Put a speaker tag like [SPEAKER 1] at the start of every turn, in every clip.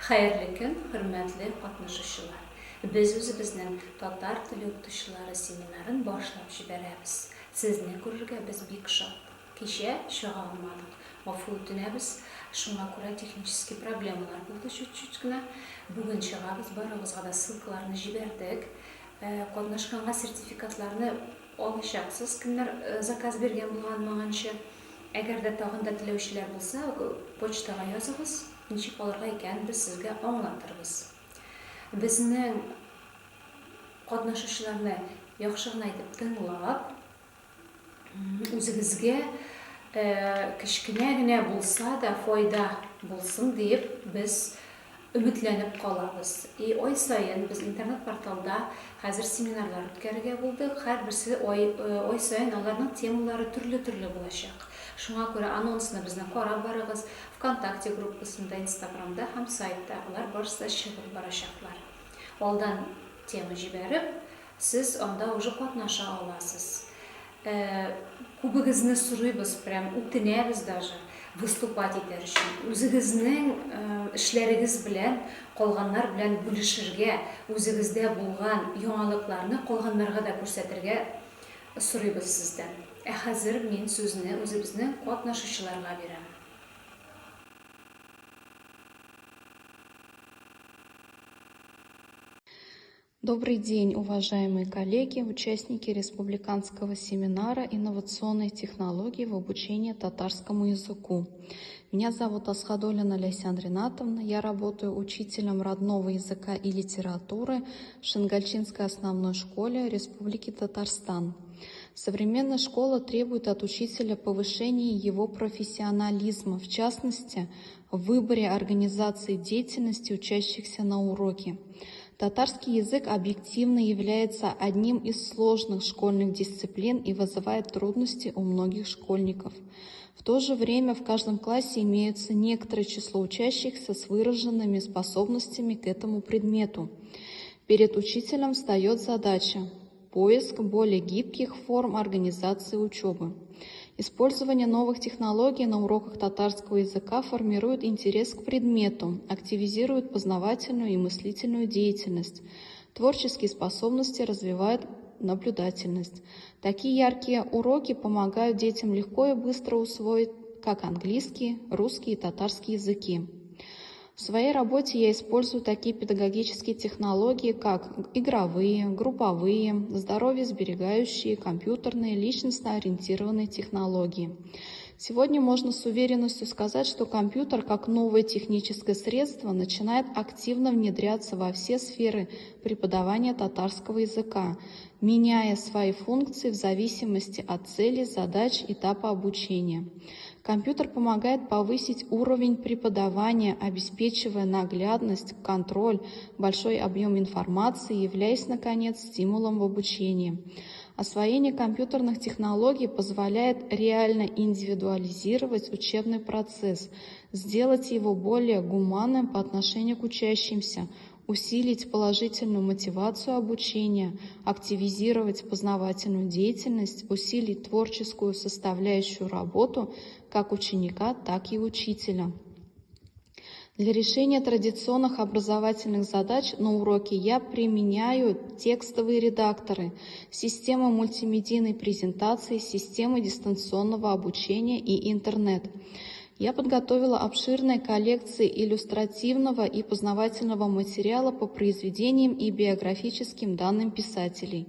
[SPEAKER 1] Xayrlı gün, hürmetli qatnaşıcılar. Biz özümüzün tatar tili o'qituvchilari seminarini boshlab jiberamiz. Sizni ko'rishga biz bek shod. Kecha shiga olmadik. G'afur o'tinamiz. Shunga ko'ra texnik problemalar bo'ldi shu-chutgina. Bugun shiga biz baribizga da ссылкаларni jiberdik. Qatnashganға sertifikatlarni olishasiz. Kimlar zakaz bergan bo'lgan ma'ancha. Agarda tag'inda tilovchilar bo'lsa, pochtaga yozasiz. Nechik olarga ekan biz sizga аңлатырбыз. Bizning qatnashuvchilarni yaxshig'ini aytib tinglab, o'zingizga kichkinagina bo'lsa da foyda bo'lsin deb biz umidlanib qolamiz. Oy sayin biz internet portalda hozir seminarlar o'tkazgan bo'ldik. Har birisi oy sayin ularning temalari turli bo'lacak. Shunga ko'ra anonsni bizni qarab boramiz. Vkontakte gruppasida, Instagramda ham saytda ular borsida shiqib borishaqlar. Oldan tema jiberib, siz onda уже qatnasha olasiz. Ko'pingizni so'raymiz, prям o'tinamiz даже выступать etish uchun. O'zingizning ishlaringiz bilan qolganlar bilan bo'lishirga, o'zingizda bo'lgan yangiliklarni qolganlarga da ko'rsatirga so'raymiz sizdan. Hozir men so'zni o'zimizning qatnashuvchilarga beraman.
[SPEAKER 2] Добрый день, уважаемые коллеги, участники республиканского семинара «Инновационные технологии в обучении татарскому языку». Меня зовут Асхадуллина Ляйсян Ринатовна, я работаю учителем родного языка и литературы в Шенгальчинской основной школе Республики Татарстан. Современная школа требует от учителя повышения его профессионализма, в частности, в выборе организации деятельности учащихся на уроке. Татарский язык объективно является одним из сложных школьных дисциплин и вызывает трудности у многих школьников. В то же время в каждом классе имеется некоторое число учащихся с выраженными способностями к этому предмету. Перед учителем встает задача – поиск более гибких форм организации учебы. Использование новых технологий на уроках татарского языка формирует интерес к предмету, активизирует познавательную и мыслительную деятельность, творческие способности развивает наблюдательность. Такие яркие уроки помогают детям легко и быстро усвоить как английский, русский и татарский языки. В своей работе я использую такие педагогические технологии, как игровые, групповые, здоровье-сберегающие, компьютерные, личностно-ориентированные технологии. Сегодня можно с уверенностью сказать, что компьютер как новое техническое средство начинает активно внедряться во все сферы преподавания татарского языка, меняя свои функции в зависимости от цели, задач, этапа обучения. Компьютер помогает повысить уровень преподавания, обеспечивая наглядность, контроль, большой объем информации, являясь, наконец, стимулом в обучении. Освоение компьютерных технологий позволяет реально индивидуализировать учебный процесс, сделать его более гуманным по отношению к учащимся, усилить положительную мотивацию обучения, активизировать познавательную деятельность, усилить творческую составляющую работу как ученика, так и учителя. Для решения традиционных образовательных задач на уроке я применяю текстовые редакторы, системы мультимедийной презентации, системы дистанционного обучения и интернет. Я подготовила обширные коллекции иллюстративного и познавательного материала по произведениям и биографическим данным писателей.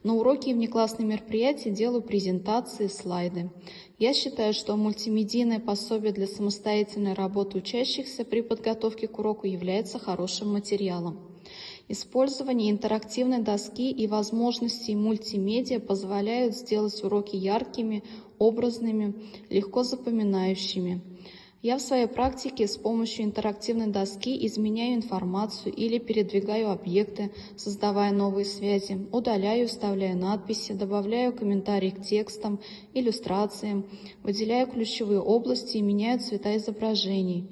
[SPEAKER 2] На уроки и внеклассные мероприятия делаю презентации, слайды. Я считаю, что мультимедийное пособие для самостоятельной работы учащихся при подготовке к уроку является хорошим материалом. Использование интерактивной доски и возможностей мультимедиа позволяют сделать уроки яркими, образными, легко запоминающими. Я в своей практике с помощью интерактивной доски изменяю информацию или передвигаю объекты, создавая новые связи, удаляю, вставляю надписи, добавляю комментарии к текстам, иллюстрациям, выделяю ключевые области и меняю цвета изображений.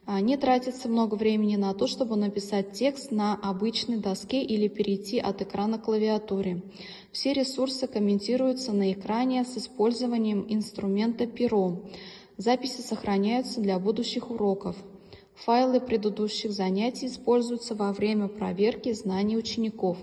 [SPEAKER 2] Не тратится много времени на то, чтобы написать текст на обычной доске или перейти от экрана к клавиатуре. Все ресурсы комментируются на экране с использованием инструмента «Перо». Записи сохраняются для будущих уроков. Файлы предыдущих занятий используются во время проверки знаний учеников.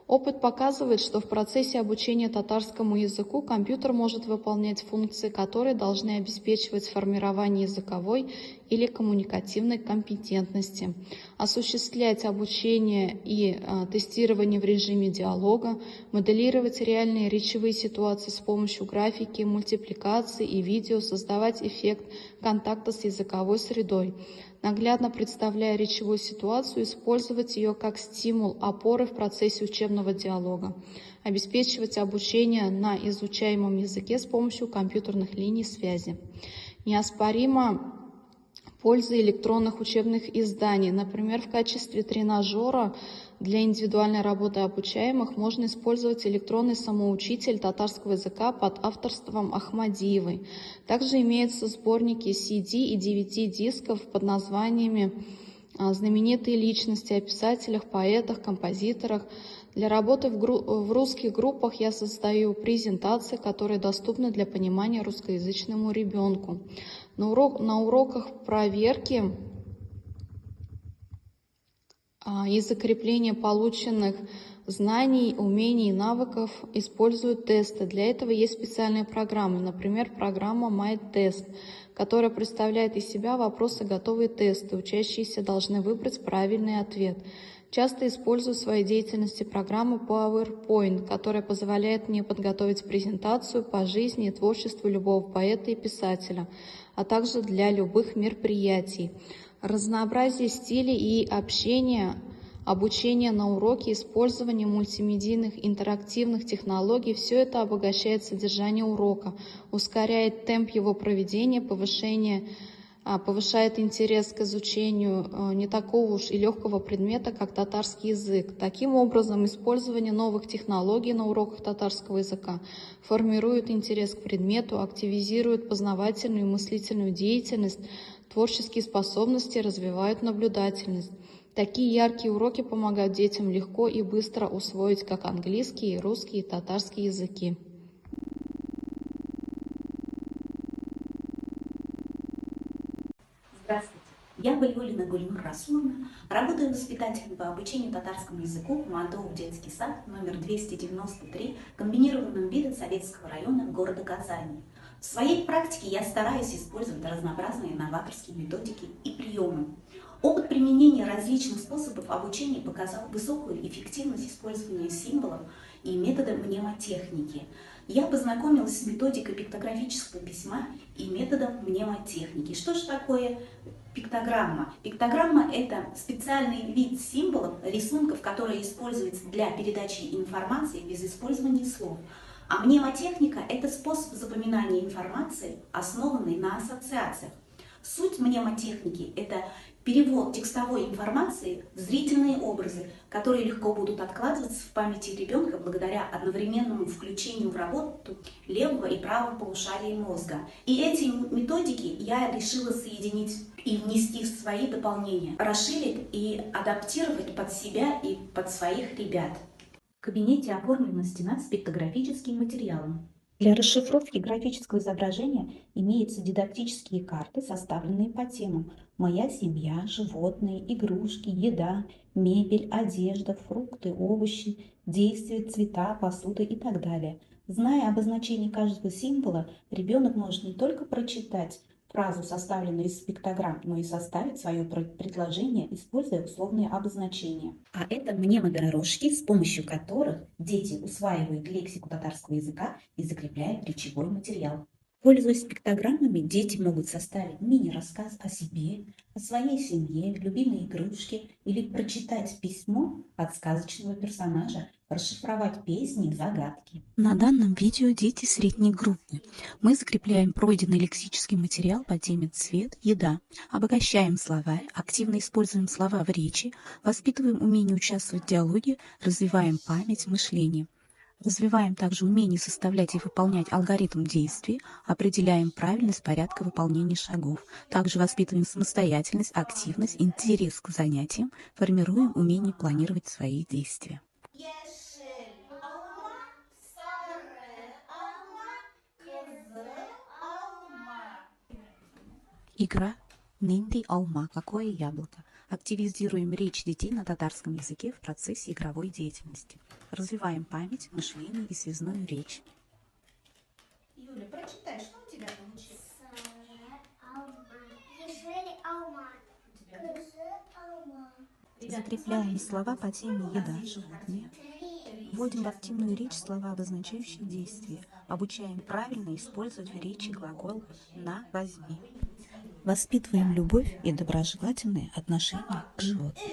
[SPEAKER 2] Опыт показывает, что в процессе обучения татарскому языку компьютер может выполнять функции, которые должны обеспечивать формирование языковой или коммуникативной компетентности, осуществлять обучение и тестирование в режиме диалога, моделировать реальные речевые ситуации с помощью графики, мультипликации и видео, создавать эффект контакта с языковой средой, наглядно представляя речевую ситуацию, использовать ее как стимул, опоры в процессе учебного диалога, обеспечивать обучение на изучаемом языке с помощью компьютерных линий связи. Неоспоримо польза электронных учебных изданий. Например, в качестве тренажера для индивидуальной работы обучаемых можно использовать электронный самоучитель татарского языка под авторством Ахмадиевой. Также имеются сборники CD и DVD-дисков под названиями «Знаменитые личности» о писателях, поэтах, композиторах. Для работы в русских группах я создаю презентации, которые доступны для понимания русскоязычному ребенку. На уроках проверки и закрепления полученных знаний, умений и навыков используют тесты. Для этого есть специальные программы, например, программа MyTest, которая представляет из себя вопросы готовые тесты. Учащиеся должны выбрать правильный ответ. Часто использую в своей деятельности программу PowerPoint, которая позволяет мне подготовить презентацию по жизни и творчеству любого поэта и писателя, а также для любых мероприятий. Разнообразие стилей и общения, обучение на уроке, использование мультимедийных интерактивных технологий – все это обогащает содержание урока, ускоряет темп его проведения, повышает интерес к изучению не такого уж и легкого предмета, как татарский язык. Таким образом, использование новых технологий на уроках татарского языка формирует интерес к предмету, активизирует познавательную и мыслительную деятельность, творческие способности, развивают наблюдательность. Такие яркие уроки помогают детям легко и быстро усвоить как английский, русский и татарский языки.
[SPEAKER 3] Здравствуйте, я Бальвулина Гульнур Расуловна, работаю воспитателем по обучению татарскому языку в МАДОУ детский сад номер 293 комбинированном виде Советского района города Казани. В своей практике я стараюсь использовать разнообразные новаторские методики и приемы. Опыт применения различных способов обучения показал высокую эффективность использования символов и метода мнемотехники. Я познакомилась с методикой пиктографического письма и методом мнемотехники. Что же такое пиктограмма? Пиктограмма – это специальный вид символов, рисунков, которые используются для передачи информации без использования слов. А мнемотехника – это способ запоминания информации, основанный на ассоциациях. Суть мнемотехники – это перевод текстовой информации в зрительные образы, которые легко будут откладываться в памяти ребенка благодаря одновременному включению в работу левого и правого полушарий мозга. И эти методики я решила соединить и внести в свои дополнения, расширить и адаптировать под себя и под своих ребят. В кабинете оформлена стена с пиктографическим материалом. Для расшифровки графического изображения имеются дидактические карты, составленные по темам: «Моя семья», «Животные», «Игрушки», «Еда», «Мебель», «Одежда», «Фрукты», «Овощи», «Действия», «Цвета», «Посуда» и так далее. Зная обозначение каждого символа, ребенок может не только прочитать фразу, составленную из пиктограмм, но и составить свое предложение, используя условные обозначения. А это мнемодорожки, с помощью которых дети усваивают лексику татарского языка и закрепляют речевой материал. Пользуясь пиктограммами, дети могут составить мини-рассказ о себе, о своей семье, любимой игрушке или прочитать письмо от сказочного персонажа, расшифровать песни, загадки.
[SPEAKER 4] На данном видео дети средней группы. Мы закрепляем пройденный лексический материал по теме «Цвет», «Еда», обогащаем словарь, активно используем слова в речи, воспитываем умение участвовать в диалоге, развиваем память, мышление. Развиваем также умение составлять и выполнять алгоритм действий, определяем правильность порядка выполнения шагов. Также воспитываем самостоятельность, активность, интерес к занятиям, формируем умение планировать свои действия. Игра Нинди алма, какое яблоко. Активизируем речь детей на татарском языке в процессе игровой деятельности. Развиваем память, мышление и связную речь.
[SPEAKER 3] Юля, прочитай, что у тебя получилось?
[SPEAKER 4] Закрепляем слова по теме еда, животные. Вводим в активную речь слова, обозначающие действия. Обучаем правильно использовать в речи глагол «на», «возьми». Воспитываем любовь и доброжелательные отношения к животным.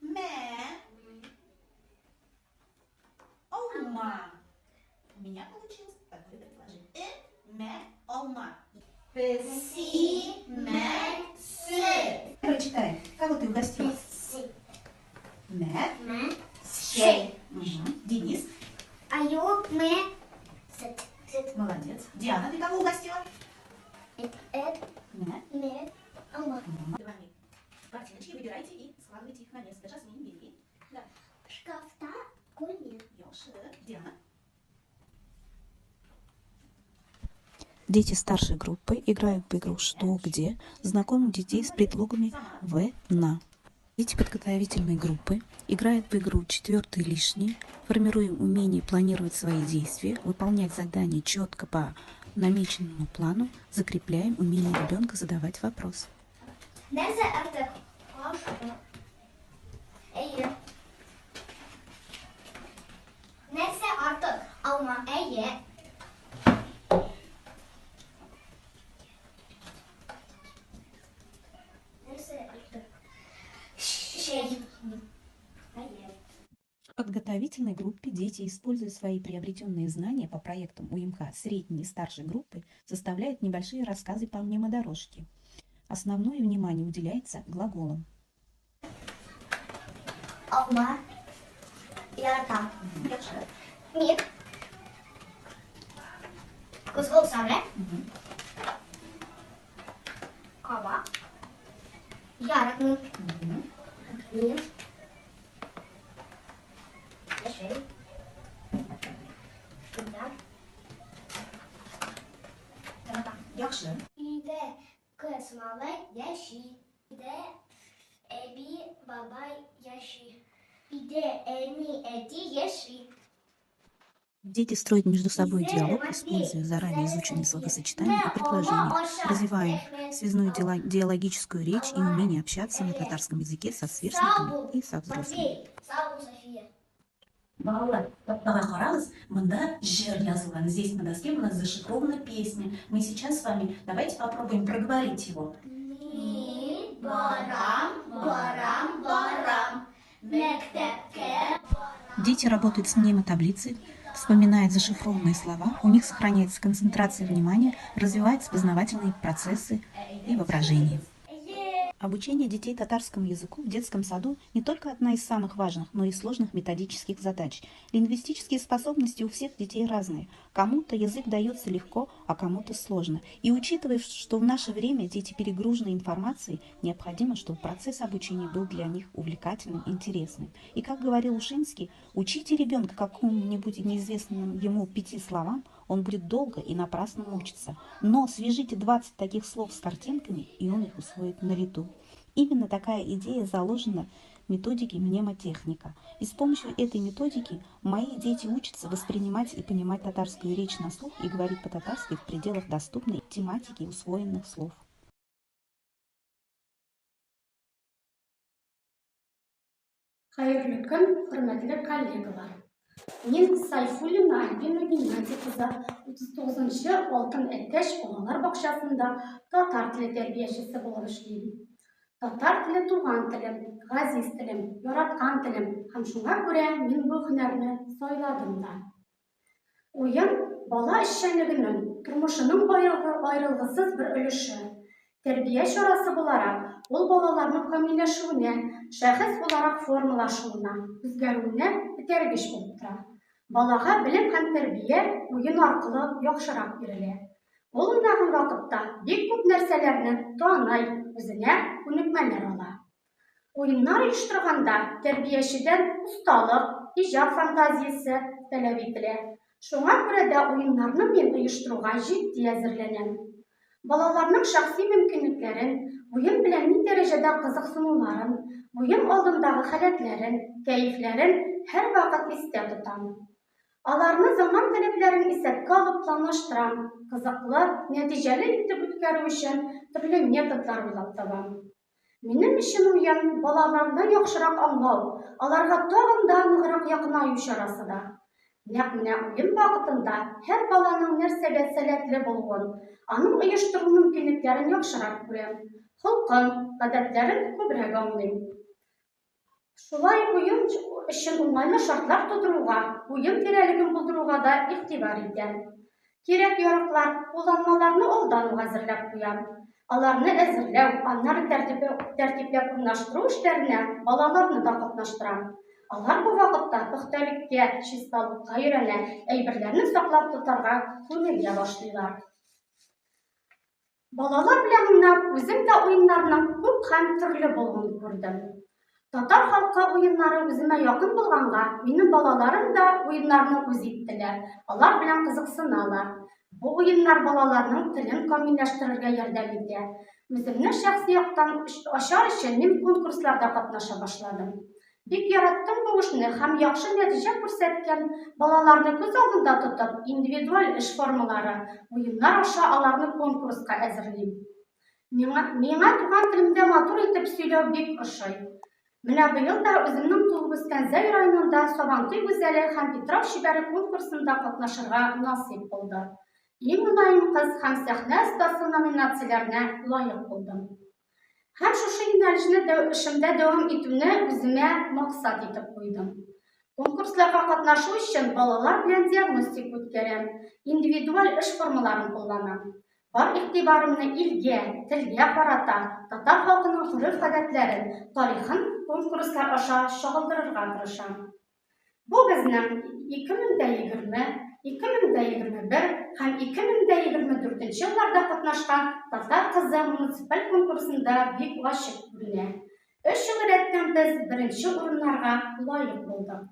[SPEAKER 3] Мэ. Алма. У меня получилось такое предложение. Мэ. Алма. Песи. Мэ. Се. Прочитай. Кого ты угостила? Мэ. Се. Денис. Молодец. Диана, ты кого угостила? Мэ. Давай картиночки выбирайте и складывайте их на место. Жасмин, бери. Да. Ёши. Диана.
[SPEAKER 4] Дети старшей группы играют в игру «Что, где», знакомят детей с предлогами «в», «на». Дети подготовительной группы играют в игру «Четвертый лишний», формируем умение планировать свои действия, выполнять задания четко по намеченному плану, закрепляем умение ребенка задавать вопросы.
[SPEAKER 5] Nerede artık? İyi. Neyse artık ama iyi. Neyse artık. Şey. İyi.
[SPEAKER 4] В подготовительной группе дети, используя свои приобретенные знания по проектам УМХ средней и старшей группы, составляют небольшие рассказы по мнемодорожке. Основное внимание уделяется глаголам.
[SPEAKER 5] Alma. Yaratan. Bir. Kuzgul sarı. Kaba. Yaratan. Bir. Yeşil. Güzel.
[SPEAKER 3] Yaxşı.
[SPEAKER 5] Bir de kısmalı yeşil. Bir de ebi baba yeşil. Bir de eni eti yeşil.
[SPEAKER 4] Дети строят между собой диалог, используя заранее изученные словосочетания и предложения. Развиваем связную диалогическую речь и умение общаться на татарском языке со сверстниками и со взрослыми.
[SPEAKER 5] Sağ ol София.
[SPEAKER 3] Балалар, давай қараңыз, мында жыр жазылған. Здесь на доске у нас зашифрована песня. Мы сейчас с вами давайте попробуем проговорить его.
[SPEAKER 5] Мин барам, барам, барам. Мектепке.
[SPEAKER 4] Дети работают с мнемотаблицей, вспоминают зашифрованные слова, у них сохраняется концентрация внимания, развиваются познавательные процессы и воображение. Обучение детей татарскому языку в детском саду не только одна из самых важных, но и сложных методических задач. Лингвистические способности у всех детей разные. Кому-то язык дается легко, а кому-то сложно. И учитывая, что в наше время дети перегружены информацией, необходимо, чтобы процесс обучения был для них увлекательным, интересным. И как говорил Ушинский, учите ребенка какому-нибудь неизвестным ему 5 словам, он будет долго и напрасно мучиться. Но свяжите 20 таких слов с картинками, и он их усвоит на лету. Именно такая идея заложена в методике мнемотехника. И с помощью этой методики мои дети учатся воспринимать и понимать татарскую речь на слух и говорить по-татарски в пределах доступной тематики усвоенных слов.
[SPEAKER 6] Hayırlı gün, hürmetli kollegalar. Мен Сайфуллина Альбина Геннадьевна, 39-нчы Алтын Әтәш балалар бакчасында татар теле тәрбиячесе булып эшлим. Татар теле туган телем, газиз телем, яраткан телем, һәм шуңа күрә мин бу һөнәрне сайладым да. Уен бала эшчәнлегенең, тормышының аерылгысыз бер өлеше. Тәрбия чарасы буларак, ул балаларның камилләшүенә, шәхес буларак формалашуына, үзгәрүенә этәргеч булып тора. Балага белем һәм тәрбия уен аркылы яхшырак бирелә. Ул уйнаган вакытта бик күп нәрсәләрне таный, үзенә күнекмәләр ала. Уеннар оештырганда тәрбиячедән усталык, иҗат фантазиясе таләп ителә. Шуңа күрә дә уеннарны мин оештыруга җитди әзерләнәм. Балаларның шәхси мөмкинлекләрен, уен белән ни дәрәҗәдә кызыксынуларын, уен алдындагы халәтләрен, кәефләрен һәрвакыт истә тотам. Аларны заман таләпләрен исәпкә алып планлаштырам, кызыклы, нәтиҗәле итеп үткәрү өчен төрле методлар уйлап табам. Минем өчен уен балаларны яхшырак аңлау, аларга тагын да ныграк якынаю чарасы да. Нәкъ менә уен вакытында һәр баланың нәрсәгә сәләтле булуын, аның оештыру мөмкинлекләрен яхшырак күрәм, холкын, гадәтләрен күбрәк аңлыйм. Шулай уен өчен уңайлы шартлар тудыруга, уен тирәлеген булдыруга да игътибар итәм. Кирәк-яраклар, кулланмаларны алдан ук әзерләп куям. Аларны әзерләү, аннары тәртипләп урнаштыру эшләренә балаларны да катнаштырам. Алар бу вакытта пөхтәлеккә, чисталыкка өйрәнә, әйберләрне саклап тотарга күнегә башлыйлар. Балалар белән уйнап, үзем дә уеннарның күп һәм төрле булуын күрдем. Татар халкы уеннары үземә якын булганга, минем балаларым да уеннарны үз иттеләр. Алар белән кызыксыналар. Бу уеннар балаларның телен камилләштерергә ярдәм итә. Үземне шәхси яктан ачар өчен мин конкурсларда катнаша башладым. Бик яраттым бу эшне һәм яхшы нәтиҗә күрсәткән балаларны күз алдында тотып, индивидуаль эш формалары, уеннар аша аларны конкурска әзерлим. Миңа туган телемдә матур итеп сөйләү бик ошый. Менә быел да үземнең тулып үскән Зәй районында Сабантуй гүзәле һәм Петров шибәре конкурсында катнашырга насыйп булды. Иң мөлаем кыз һәм сәхнә остасы номинацияләренә лаек булдым. Һәм шушы юнәлешне эшемдә дәвам итүне үземә максат итеп куйдым. Конкурсларга катнашу өчен балалар белән диагностик үткәрәм, индивидуаль эш формаларын кулланам. Бар игътибарымны илгә, телгә карата, татар халкының гореф-гадәтләрен, тарихын конкурслар аша чагылдырырга тырышам. Бу безнең 2020, 2021 һәм 2024 елларда катнашкан Татар кызы муниципаль конкурсында бик ачык күренә. 3 ел рәттән без беренче урыннарга лаек булдык.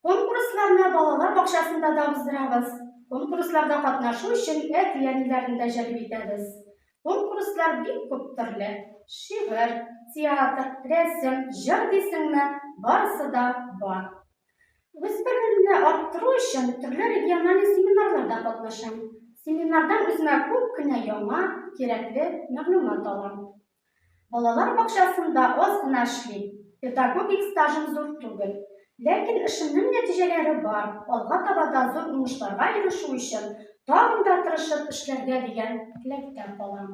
[SPEAKER 6] Конкурсларны балалар бакчасында да уздырабыз. Конкурсларда катнашу өчен әти-әниләрне дә җәлеп итәбез. Конкурслар бик күп төрле. Шигырь, театр, рәсем, җыр дисеңме, барысы да бар. Үз белемне арттыру өчен төрле региональ семинарларда катнашам. Семинардан үземә күп кенә яңа, кирәкле мәгълүмат алам. Балалар бакчасында аз гына эшлим. Педагогик стажым зур түгел. Ләкин эшемнең нәтиҗәләре бар. Алга таба да зур уңышларга ирешү өчен тагын да тырышып эшләргә дигән теләктә калам.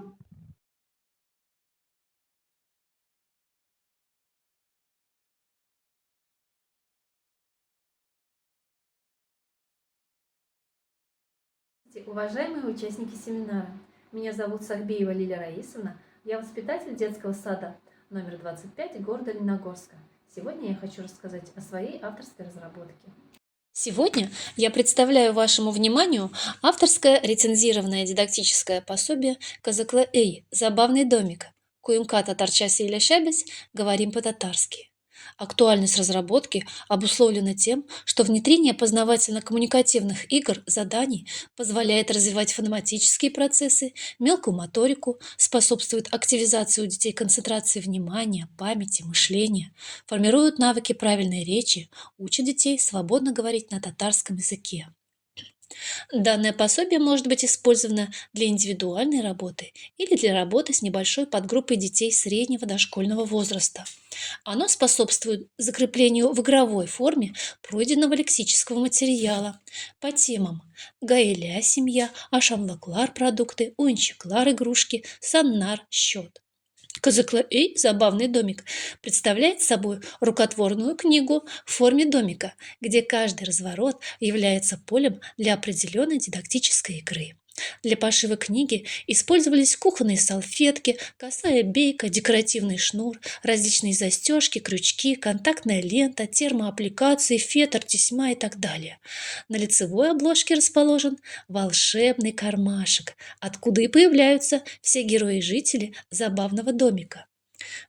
[SPEAKER 7] Уважаемые участники семинара, меня зовут Сахбеева Лилия Раисовна, я воспитатель детского сада номер 25 города Лениногорска. Сегодня я хочу рассказать о своей авторской разработке.
[SPEAKER 8] Сегодня я представляю вашему вниманию авторское рецензированное дидактическое пособие «Казакла Эй. Забавный домик. Куюмка татарча сейля шебес. Говорим по-татарски». Актуальность разработки обусловлена тем, что внедрение познавательно-коммуникативных игр, заданий позволяет развивать фонематические процессы, мелкую моторику, способствует активизации у детей концентрации внимания, памяти, мышления, формирует навыки правильной речи, учит детей свободно говорить на татарском языке. Данное пособие может быть использовано для индивидуальной работы или для работы с небольшой подгруппой детей среднего дошкольного возраста. Оно способствует закреплению в игровой форме пройденного лексического материала по темам Гаэля семья, Ашамлаклар продукты, Уинчиклар игрушки, Саннар счет. Казакла Эй. Забавный домик представляет собой рукотворную книгу в форме домика, где каждый разворот является полем для определенной дидактической игры. Для пошива книги использовались кухонные салфетки, косая бейка, декоративный шнур, различные застежки, крючки, контактная лента, термоаппликации, фетр, тесьма и так далее. На лицевой обложке расположен волшебный кармашек, откуда и появляются все герои и жители забавного домика.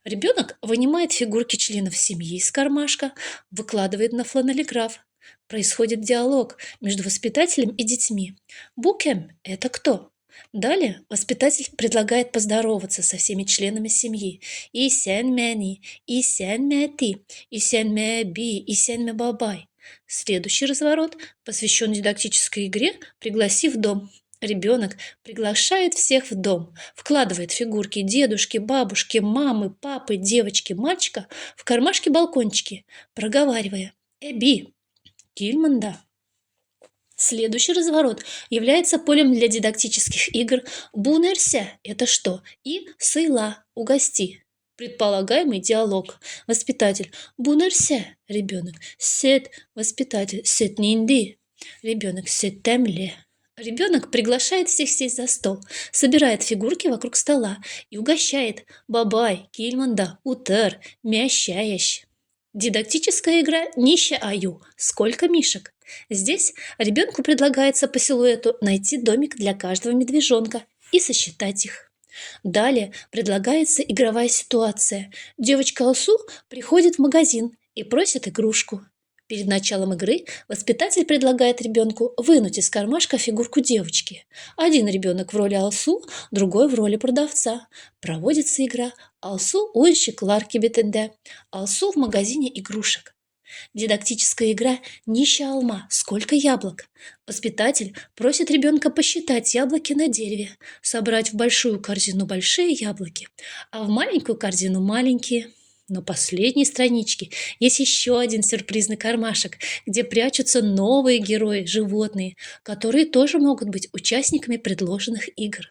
[SPEAKER 8] Ребенок вынимает фигурки членов семьи из кармашка, выкладывает на фланелеграф. Происходит диалог между воспитателем и детьми. Букем – это кто? Далее воспитатель предлагает поздороваться со всеми членами семьи. Исен мэни, исен мэти, исен мэби, исен мэ бабай. Следующий разворот посвящен дидактической игре «Пригласи в дом». Ребенок приглашает всех в дом, вкладывает фигурки дедушки, бабушки, мамы, папы, девочки, мальчика в кармашки-балкончики, проговаривая «Эби, Кильманда». Следующий разворот является полем для дидактических игр «Бунерся» – это что? И «Сыйла» – «Угости». Предполагаемый диалог. Воспитатель «Бунерся» – ребенок. «Сет» – воспитатель. «Сет нинди» – ребенок. «Сет темле». Ребенок приглашает всех сесть за стол, собирает фигурки вокруг стола и угощает «Бабай», «Кильманда», «Утер», «Мящаящ». Дидактическая игра «Нища Аю» – «Сколько мишек?». Здесь ребенку предлагается по силуэту найти домик для каждого медвежонка и сосчитать их. Далее предлагается игровая ситуация. Девочка Алсу приходит в магазин и просит игрушку. Перед началом игры воспитатель предлагает ребенку вынуть из кармашка фигурку девочки. Один ребенок в роли Алсу, другой в роли продавца. Проводится игра «Алсу уйщик ларки бетенде», «Алсу в магазине игрушек». Дидактическая игра «Нища алма. Сколько яблок?». Воспитатель просит ребенка посчитать яблоки на дереве, собрать в большую корзину большие яблоки, а в маленькую корзину маленькие. На последней страничке есть еще один сюрпризный кармашек, где прячутся новые герои, животные, которые тоже могут быть участниками предложенных игр.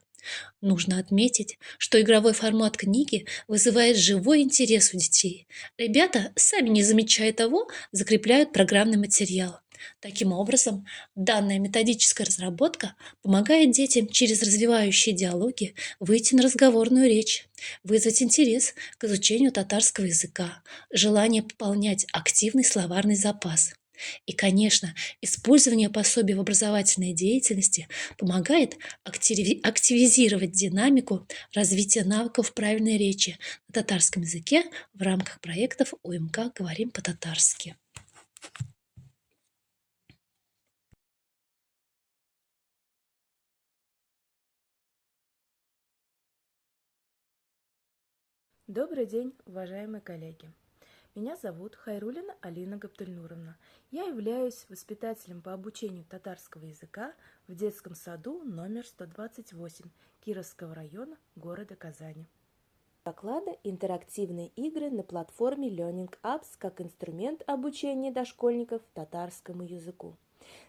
[SPEAKER 8] Нужно отметить, что игровой формат книги вызывает живой интерес у детей. Ребята, сами не замечая того, закрепляют программный материал. Таким образом, данная методическая разработка помогает детям через развивающие диалоги выйти на разговорную речь, вызвать интерес к изучению татарского языка, желание пополнять активный словарный запас. И, конечно, использование пособий в образовательной деятельности помогает активизировать динамику развития навыков правильной речи на татарском языке в рамках проектов УМК «Говорим по-татарски».
[SPEAKER 9] Добрый день, уважаемые коллеги! Меня зовут Хайруллина Алина Габдельнуровна. Я являюсь воспитателем по обучению татарского языка в детском саду номер 128 Кировского района города Казани.
[SPEAKER 10] Доклада «Интерактивные игры на платформе Learning Apps как инструмент обучения дошкольников татарскому языку».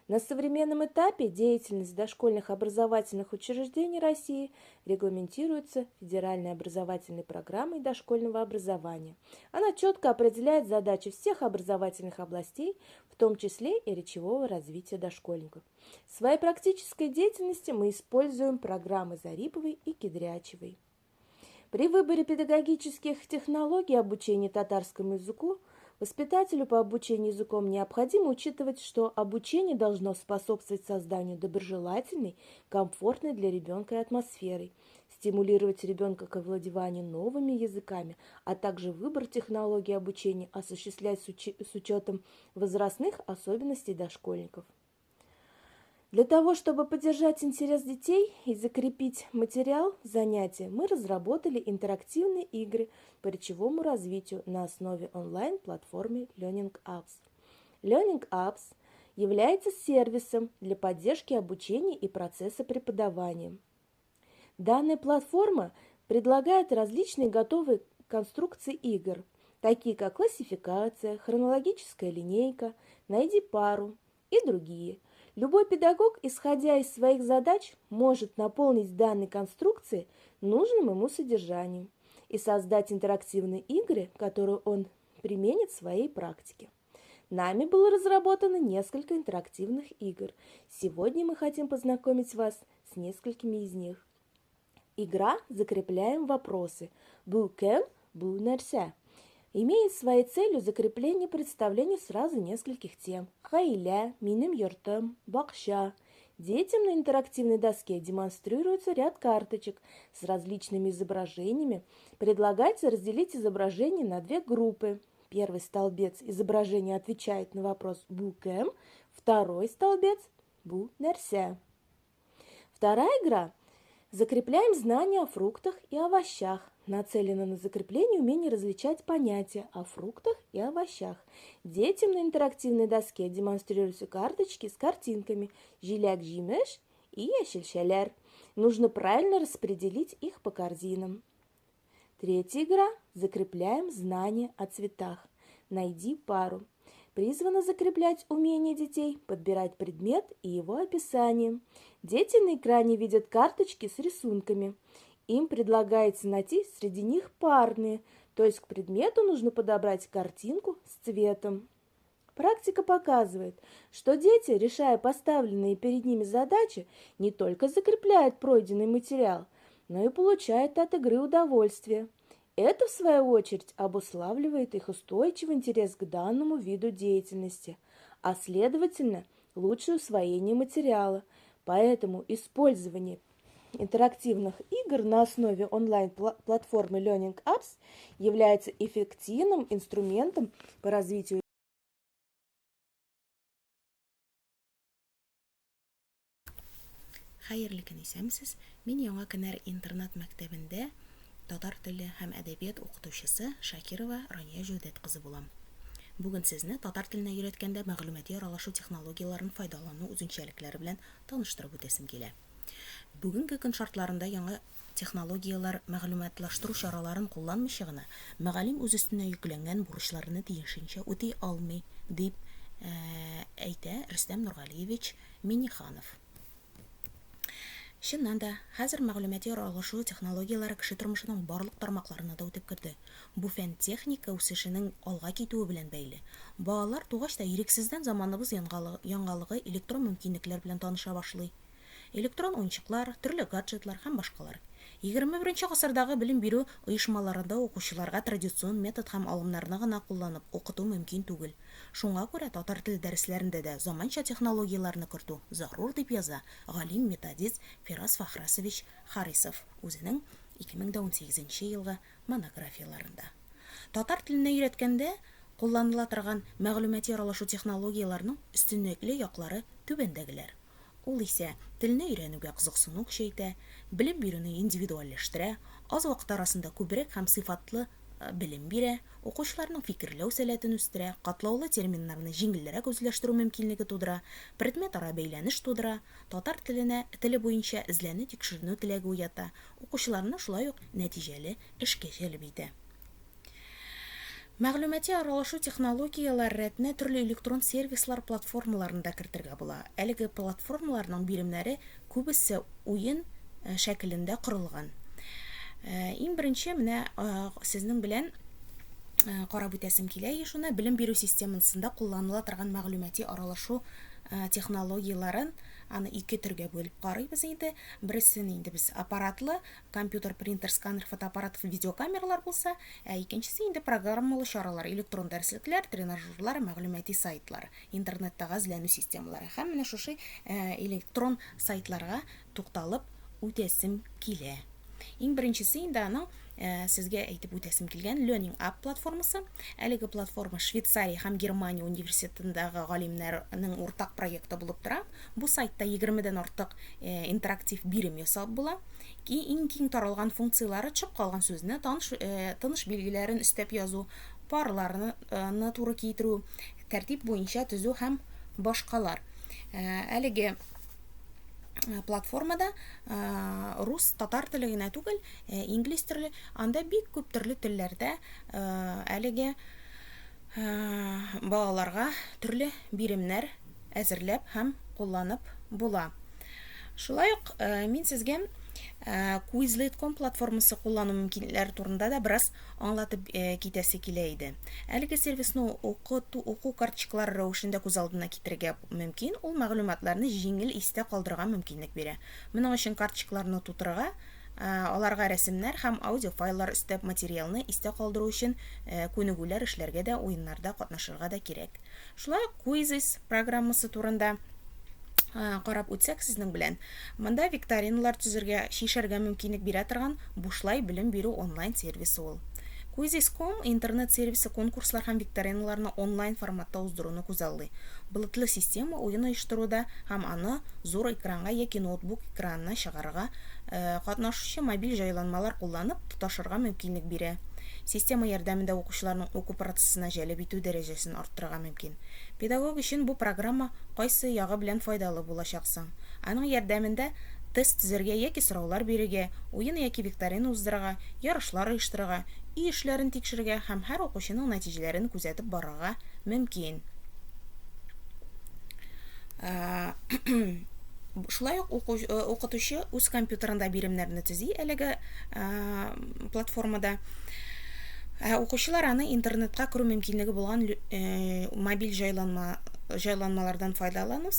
[SPEAKER 10] На современном этапе деятельность дошкольных образовательных учреждений России регламентируется Федеральной образовательной программой дошкольного образования. Она четко определяет задачи всех образовательных областей, в том числе и речевого развития дошкольников. В своей практической деятельности мы используем программы Зариповой и Кедрячевой. При выборе педагогических технологий обучения татарскому языку воспитателю по обучению языком необходимо учитывать, что обучение должно способствовать созданию доброжелательной, комфортной для ребенка атмосферы, стимулировать ребенка к овладеванию новыми языками, а также выбор технологий обучения осуществлять с учетом возрастных особенностей дошкольников. Для того, чтобы поддержать интерес детей и закрепить материал занятия, мы разработали интерактивные игры по речевому развитию на основе онлайн-платформы Learning Apps. Learning Apps является сервисом для поддержки обучения и процесса преподавания. Данная платформа предлагает различные готовые конструкции игр, такие как классификация, хронологическая линейка, найди пару и другие. Любой педагог, исходя из своих задач, может наполнить данные конструкции нужным ему содержанием и создать интерактивные игры, которые он применит в своей практике. Нами было разработано несколько интерактивных игр. Сегодня мы хотим познакомить вас с несколькими из них. Игра «Закрепляем вопросы» «Бу кем, бу нәрсә» имеет своей целью закрепление представлений сразу нескольких тем. Хаиля, минем йортом, бакша. Детям на интерактивной доске демонстрируется ряд карточек с различными изображениями. Предлагается разделить изображения на две группы. Первый столбец изображения отвечает на вопрос «бу кем», второй столбец «бу нәрсә». Вторая игра Закрепляем знания о фруктах и овощах. Нацелено на закрепление умения различать понятия о фруктах и овощах. Детям на интерактивной доске демонстрируются карточки с картинками «Жиляк-жимеш» и «Яшель-шелер». Нужно правильно распределить их по корзинам. Третья игра. Закрепляем знания о цветах. Найди пару. Призвано закреплять умение детей подбирать предмет и его описание. Дети на экране видят карточки с рисунками. Им предлагается найти среди них парные, то есть к предмету нужно подобрать картинку с цветом. Практика показывает, что дети, решая поставленные перед ними задачи, не только закрепляют пройденный материал, но и получают от игры удовольствие. Это, в свою очередь, обуславливает их устойчивый интерес к данному виду деятельности, а следовательно, лучшее усвоение материала. Поэтому использование интерактивных игр на основе онлайн-платформы Learning Apps является эффективным инструментом по развитию.
[SPEAKER 11] Хәерле көн исәмсез. Мин яңа көннәр интернат мәктәбендә татар теле һәм әдәбият укытучысы Шакирова Рания Җүдәт кызы булам. Бүген сезне татар теленә өйрәткәндә мәгълүмати аралашу технологияларын файдалану үзенчәлекләре белән таныштырып үтәсем килә. Бүгенге көн шартларында яңа технологиялар мәгълүматлаштыру чараларын кулланмыйча гына мөгаллим үз өстенә йөкләнгән бурычларны тиешенчә үти алмый, дип әйтә Рөстәм Нургалиевич Миниханов. Чыннан да, хәзер мәгълүмати аралашу технологиялары кеше тормышының барлык тармакларына да үтеп керде. Бу фән техника үсешенең алга китүе белән бәйле. Балалар тугач та ирексездән заманыбыз яңалыгы электрон мөмкинлекләр белән таныша башлый. Электрон уенчыклар, төрле гаджетлар һәм башкалар. 21 гасырдагы белем бирү оешмаларында укучыларга традицион метод һәм алымнарны гына кулланып укыту мөмкин түгел. Шуңа күрә татар теле дәресләрендә дә заманча технологияларны кертү зарур дип яза галим методист Фирас Фахрасович Харисов үзенең 2018 елгы монографияларында. Татар теленә өйрәткәндә кулланыла торган мәгълүмати аралашу технологияларының өстенлекле яклары түбәндәгеләр. Ул исә телне өйрәнүгә кызыксыну көчәйтә, белем бирүне индивидуальләштерә, аз вакыт арасында күбрәк һәм сыйфатлы белем бирә, укучыларның фикерләү сәләтен үстерә, катлаулы терминнарны җиңелрәк үзләштерү мөмкинлеге тудыра, предмет-ара бәйләнеш тудыра, татар теле буенча эзләнү тикшеренү теләге уята, укучыларны шулай ук нәтиҗәле эшкә җәлеп итә. Мәгълүмати аралашу технологиялар рәтенә төрле электрон сервислар платформаларында кертергә була. Әлеге платформаларның биремнәре күбесе уен шәкелендә корылган. Иң беренче менә сезнең белән карап үтәсем килә, шуны белем бирү системасында кулланыла торган мәгълүмати аралашу технологияларын аны ике төргә бөлеп карыйбыз инде. Берсен инде без аппаратлы, компьютер, принтер, сканер, фотоаппарат, видеокамералар булса, икенчесе инде программалы чаралар, электрон дәреслекләр, тренажерлар, мәгълүмати сайтлар, интернеттагы эзләнү системалары. Һәм менә шушы электрон сайтларга тукталып үтәсем килә. Иң беренчесе инде аның сезгә әйтеп үтәсем килгән Learning App платформасы. Әлеге платформа Швейцария һәм Германия университетындагы галимнәрнең уртак проекты булып тора. Бу сайтта 20дән артык интерактив бирем ясап була. Иң киң таралган функциялары чыгып калган сүзне таныш билгеләрен өстәп язу, парларны туры китерү, тәртип буенча төзү һәм башкалар. Әлеге платформада рус, татар теле генә түгел, инглиз теле, анда бик күп төрле телләрдә әлеге балаларга төрле биремнәр әзерләп һәм кулланып була. Шулай ук мин сезгә Quizlet.com платформасы куллану мөмкинлекләре турында да бераз аңлатып китәсе килә иде. Әлеге сервисны уку карточкалары рәвешендә күз алдына китерергә мөмкин, ул мәгълүматларны җиңел истә калдырырга мөмкинлек бирә. Моның өчен карточкаларны тутырырга, аларга рәсемнәр һәм аудиофайлар өстәп материалны истә калдыру өчен күнегүләр эшләргә дә, уеннарда катнашырга да кирәк. Шулай ук Quizzes программасы турында карап үтсәк сезнең белән, монда викториналар төзергә, шишәргә мөмкинлек бирә торган бушлай белем бирү онлайн сервисы ул. Quizzes.com интернет-сервисі конкурслар һәм викториналарны онлайн форматта уздыруны күзаллый. Болытлы система уен оештыруда һәм аны зур экранга яки ноутбук экранына чыгарырга, катнашучы мобиль җайланмалар кулланып тоташырга мөмкинлек бирә. Система ярдәмендә укучыларның уку процессына җәлеп итү дәрәҗәсен арттырырга мөмкин. Педагог өчен бу программа кайсы ягы белән файдалы булачак соң? Аның ярдәмендә тест төзәргә яки сораулар бирергә, уен яки викторина уздырырга, ярышлар оештырырга, үй эшләрен тикшерергә һәм һәр укучының нәтиҗәләрен күзәтеп барырга мөмкин. Шулай ук укытучы үз компьютерында биремнәрне төзи әлеге платформада. Укучылар аны интернетка керү мөмкинлеге булган мобиль җайланмалардан файдаланып,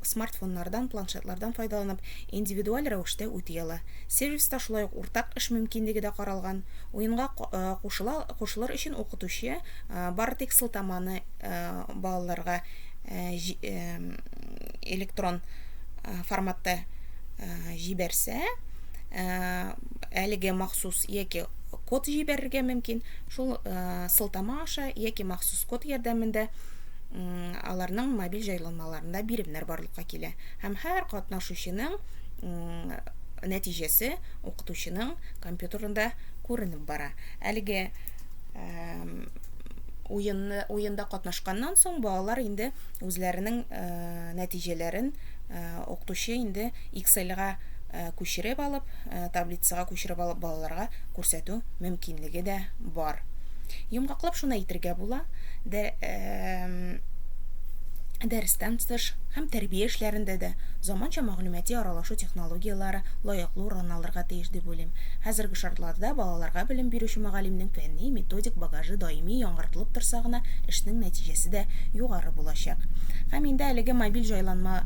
[SPEAKER 11] смартфоннардан, планшетлардан файдаланып, индивидуаль рәвештә үти ала. Сервиста шулай ук уртак эш мөмкинлеге дә каралган. Уенга кушылыр өчен укытучы бары тик сылтаманы балаларга электрон форматта җибәрсә, әлеге махсус яки код җибәрергә мөмкин. Шул сылтама аша яки махсус код ярдәмендә аларның мобиль җайланмаларында биремнәр барлыкка килә. Һәм һәр катнашучының нәтиҗәсе укытучының компьютерында күренеп бара. Әлеге уенда катнашканнан соң балалар инде үзләренең нәтиҗәләрен укытучы инде Excel-га күчереп алып, таблицага күчереп алып балаларга күрсәтү мөмкинлеге дә бар. Йомгаклап шуны әйтергә була, дәрестән тыш һәм тәрбия эшләрендә дә заманча мәгълүмати аралашу технологиялары лаеклы урын алырга тиеш дип уйлыйм. Хәзерге шартларда балаларга белем бирүче мөгаллимнең фәнни, методик багажы даими яңартылып торса гына, эшнең нәтиҗәсе дә югары булачак. Һәм инде әлеге мобиль җайланма,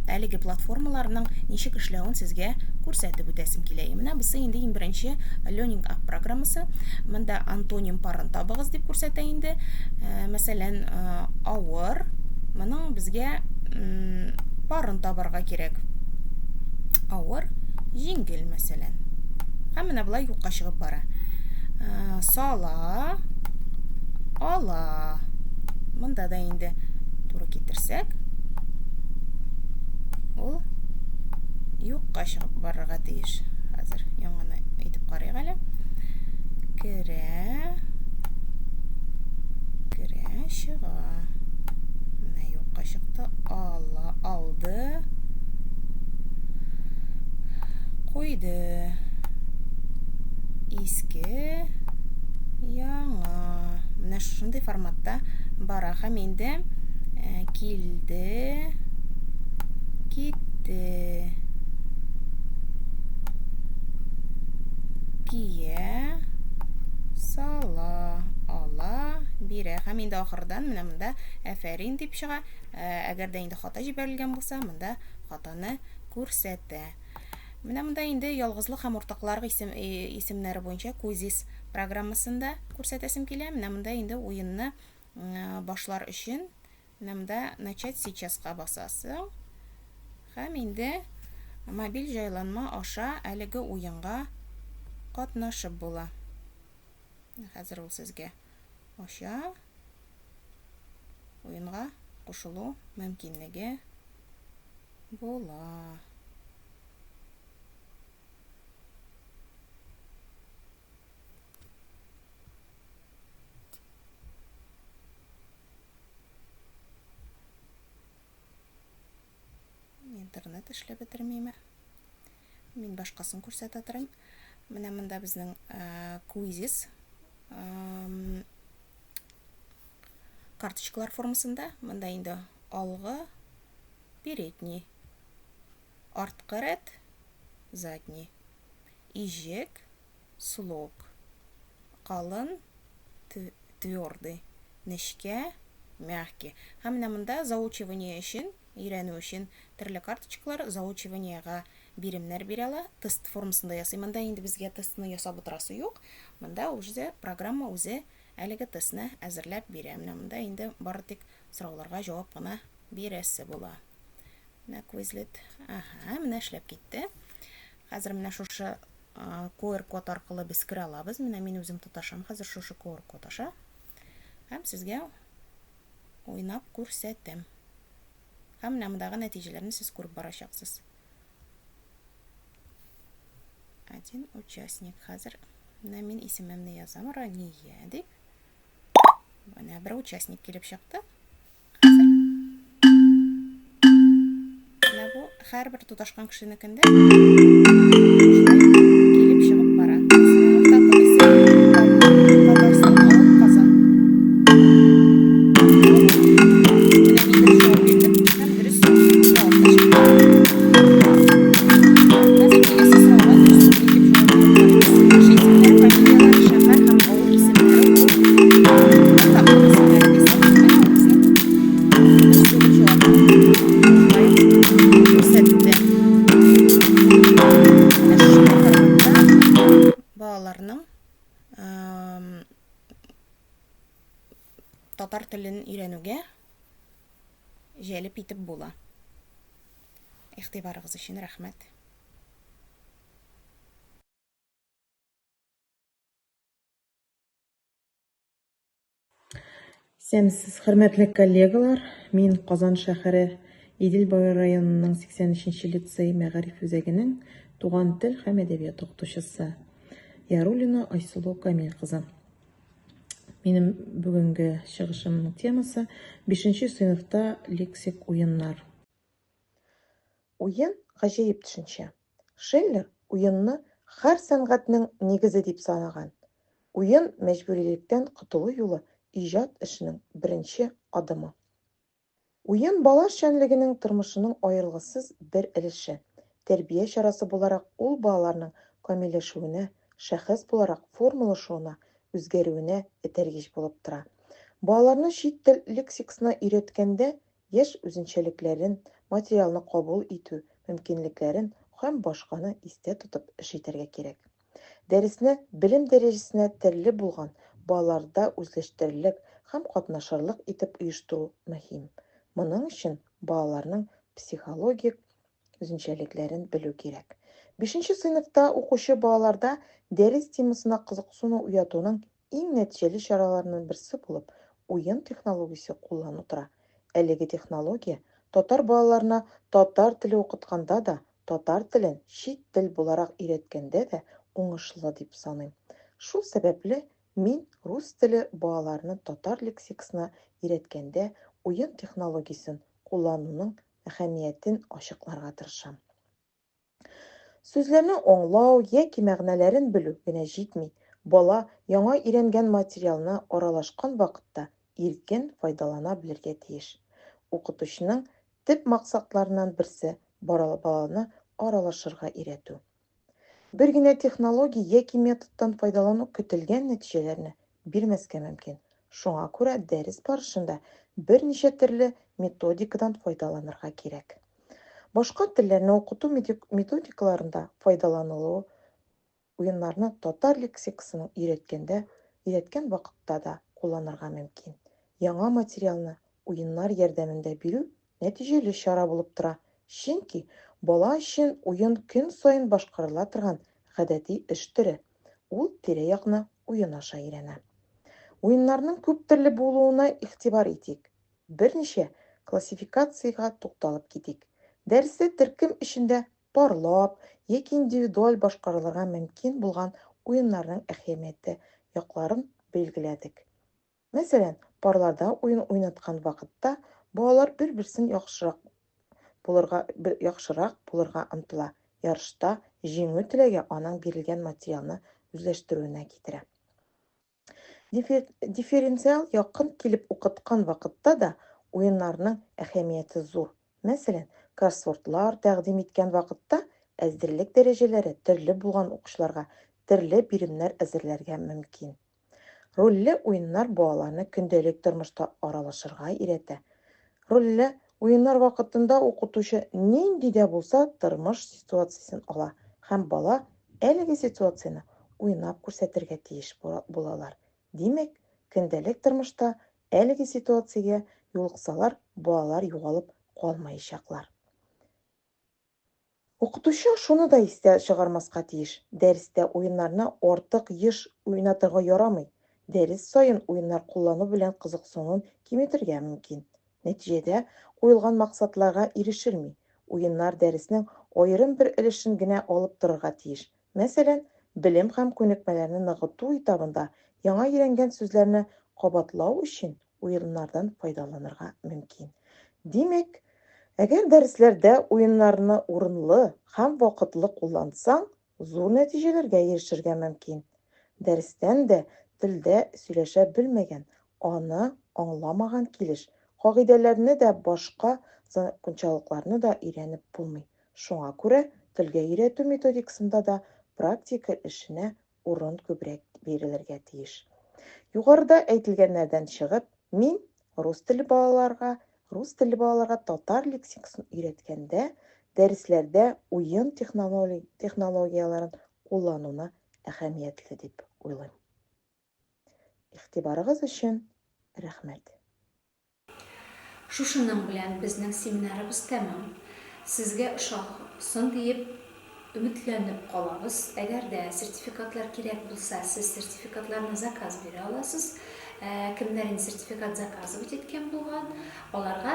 [SPEAKER 11] әлеге платформаларның ничек эшләвен сезгә күрсәтеп үтәсем килә. Менә бусы инде иң беренче Learning App программасы. Монда антоним парын табыгыз дип күрсәтә инде. Мәсәлән, авыр. Моның безгә парын табарга кирәк. Авыр, җиңел мәсәлән. Һәм менә булай юкка чыгып бара. Сала, ала. Монда да инде туры китерсәк, ул юкка чыгып барырга тиеш. Хәзер яңаны әйтеп карыйк әле. Керә, чыга. Менә юкка чыкты, алды, куйды. Иске, яңа. Менә шундый форматта бара. Һәм инде килде, китте, кия, сала, ала, бирә. Һәм инде ахырдан менә монда әфәрин дип чыга. Әгәр дә инде хата җибәрелгән булса, монда хатаны күрсәтә. Менә монда инде ялгызлык һәм уртаклар исемнәре буенча Quizzes программасында күрсәтәсем килә. Менә монда инде уенны башлар өчен менә монда начать сейчаска басасың. Һәм инде мобиль җайланма аша әлеге уенга катнашып була. Хәзер ул сезгә ача. Уенга кушылу мөмкинлеге була. Интернет эшләп бетермәйме? Мин башкасын күрсәтә торам. Менә монда безнең Quizzes карточкалар формасында. Монда инде алгы, передний, арткы рәт, задний, ижек, слог, калын, твердый, нечкә, мягкий. Һәм менә монда заучивание өчен, өйрәнү өчен төрле карточкалар заучиваниегә биремнәр бирәләр. Тест формасында ясый. Монда инде безгә тестны ясап утырасы юк. Монда үзе программа үзе әлеге тестны әзерләп бирә. Менә монда инде бары тик сорауларга җавап кына бирәсе була. Менә Quizlet. Менә эшләп китте. Хәзер менә шушы QR-код аркылы без керә алабыз. Менә мин үзем тоташам хәзер шушы QR-код аша. Һәм сезгә уйнап күрсәтәм. Һәм менә мондагы нәтиҗәләрне сез күреп барачаксыз. Один участник. Хәзер менә мин исемемне язам, Рания дип. Менә бер участник килеп чыкты. Менә бу һәрбер тоташкан кешенекендә килеп чыгып бара. Татарстан Казан. Менә мин дөрес җавап бирдем һәм дөрес җавап та чыкты. Хәзер киләсе сорауга дөрес итеп җавап биреп карыйбыз. Кеше исемнәре, фамилияләре, шәһәр һәм авыл исемнәре ул тапкыр исемнәре дисәк, менә ул безнең дөрес түгел җавапны күрсәтте. Менә шундый форматта балаларның татар телен өйрәнүгә җәлеп итеп була. Игътибарыгыз өчен рәхмәт.
[SPEAKER 12] Исәнмесез, хөрмәтле коллегалар. Мин Казан шәһәре Иделбай районының 83-нче лицей мәгариф үзәгенең туган тел һәм әдәбият укытучысы Яруллина Айсылу Камил кызы. Минем бүгенге чыгышымның темасы 5-нче сыйныфта лексик уеннар. Уен гаҗәеп төшенчә. Шиллер уенны һәр сәнгатьнең нигезе дип санаган. Уен мәҗбүрилектән котылу юлы иҗат эшенең беренче адымы. Уен бала эшчәнлегенең тормышының аерылгысыз бер өлеше. Тәрбия чарасы буларак ул балаларның камилләшүенә, шәхес буларак формалашуына, үзгәрүенә этәргеч булып тора. Балаларны чит тел лексикасына өйрәткәндә яшь үзенчәлекләрен, материалны кабул итү мөмкинлекләрен һәм башканы истә тотып эш итәргә кирәк. Дәресне белем дәрәҗәсенә төрле булган балаларда үзләштерерлек һәм катнашырлык итеп оештыру мөһим. Моның өчен балаларның психологик үзенчәлекләрен белү кирәк. 5-нче сыйныфта укучы балаларда дәрес темасына кызыксыну уятуның иң нәтиҗәле чараларының берсе булып уен технологиясе куллану тора. Әлеге технология татар балаларына татар теле укытканда да, татар телен чит тел буларак өйрәткәндә дә уңышлы дип саныйм. Шул сәбәпле мин рус теле балаларны татар лексикасына өйрәткәндә уен технологиясын куллануның әһәмиятен ачыкларга тырышам. Сүзләрне аңлау яки мәгънәләрен белү генә җитми. Бала яңа өйрәнгән материалны аралашкан вакытта иркен файдалана белергә тиеш. Укытучының төп максатларыннан берсе баланы аралашырга өйрәтү. Бер генә технология яки методтан файдалану көтелгән нәтиҗәләрне бирмәскә мөмкин. Шуңа күрә дәрес барышында берничә төрле методикадан файдаланырга кирәк. Башка телләрне укыту методикаларында файдаланылу уеннарны татар лексикасын өйрәткән вакытта да кулланырга мөмкин. Яңа материалны уеннар ярдәмендә бирү нәтиҗәле чара булып тора. Чөнки бала өчен уен көн саен башкарыла торган гадәти эш төре. Ул тирә-якны уен аша өйрәнә. Уеннарның күп төрле булуына игътибар итик. Берничә классификациягә тукталып китик. Дәрестә төркем эчендә парлап яки индивидуаль башкарылырга мөмкин булган уеннарның әһәмияте якларын белгиләдек. Мәсәлән, парларда уен уйнаткан вакытта балалар бер-берсен яхшырак булырга омтыла. Ярышта җиңү теләге аның бирелгән материалны үзләштерүенә китерә. Дифференциал якын килеп укыткан вакытта да уеннарның әһәмияте зур. Мәсәлән, кроссвордлар тәкъдим иткән вакытта әзерлек дәрәҗәләре төрле булган укучыларга төрле биремнәр әзерләргә мөмкин. Рольле уеннар балаларны көндәлек тормышта аралашырга өйрәтә. Рольле уеннар вакытында укытучы нинди дә булса тормыш ситуациясын ала һәм бала әлеге ситуацияны уйнап күрсәтергә тиеш булалар. Димәк, көндәлек тормышта әлеге ситуациягә юлыксалар, балалар югалып калмаячаклар. Укытучы шуны да истә чыгармаска тиеш. Дәрестә уеннарны артык еш уйнатырга ярамый. Дәрес саен уеннар куллану белән кызыксынуын киметергә мөмкин. Нәтиҗәдә куелган максатларга ирешелми. Уеннар дәреснең аерым бер өлешен генә алып торырга тиеш. Мәсәлән, белем һәм күнекмәләрне ныгыту этабында яңа өйрәнгән сүзләрне кабатлау өчен уеннардан файдаланырга мөмкин. Димәк, әгәр дәресләрдә уеннарны урынлы һәм вакытлы куллансаң, зур нәтиҗәләргә ирешергә мөмкин. Дәрестән дә телдә сөйләшә белмәгән, аны аңламаган килеш, кагыйдәләрне дә башка закончалыкларны да өйрәнеп булмый. Шуңа күрә телгә өйрәтү методикасында да практика эшенә урын күбрәк бирелергә тиеш. Югарыда әйтелгәннәрдән чыгып, мин рус теле балаларга татар лексикасын өйрәткәндә, дәресләрдә уен технологияларын куллануны әһәмиятле дип уйлыйм. Игътибарыгыз өчен рәхмәт.
[SPEAKER 1] Шушының белән безнең семинарыбыз тәмам. Сезгә ошасын диеп өметләнеп калабыз. Әгәр дә сертификатлар кирәк булса, сез сертификатларны заказ бирә аласыз. Кемнәр сертификат заказывать иткән булган, аларга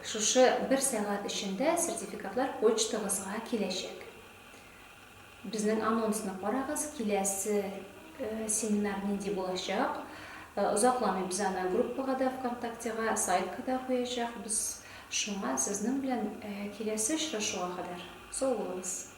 [SPEAKER 1] шушы 1 сәгать эчендә сертификатлар почтагызга киләчәк. Безнең анонсны карагыз, киләсе семинар нинди булачак. Озакламый без аны группага да, ВКонтактега, сайтка да куячакбыз. Шуңа сезнең белән киләсе очрашуга кадәр сау булыгыз.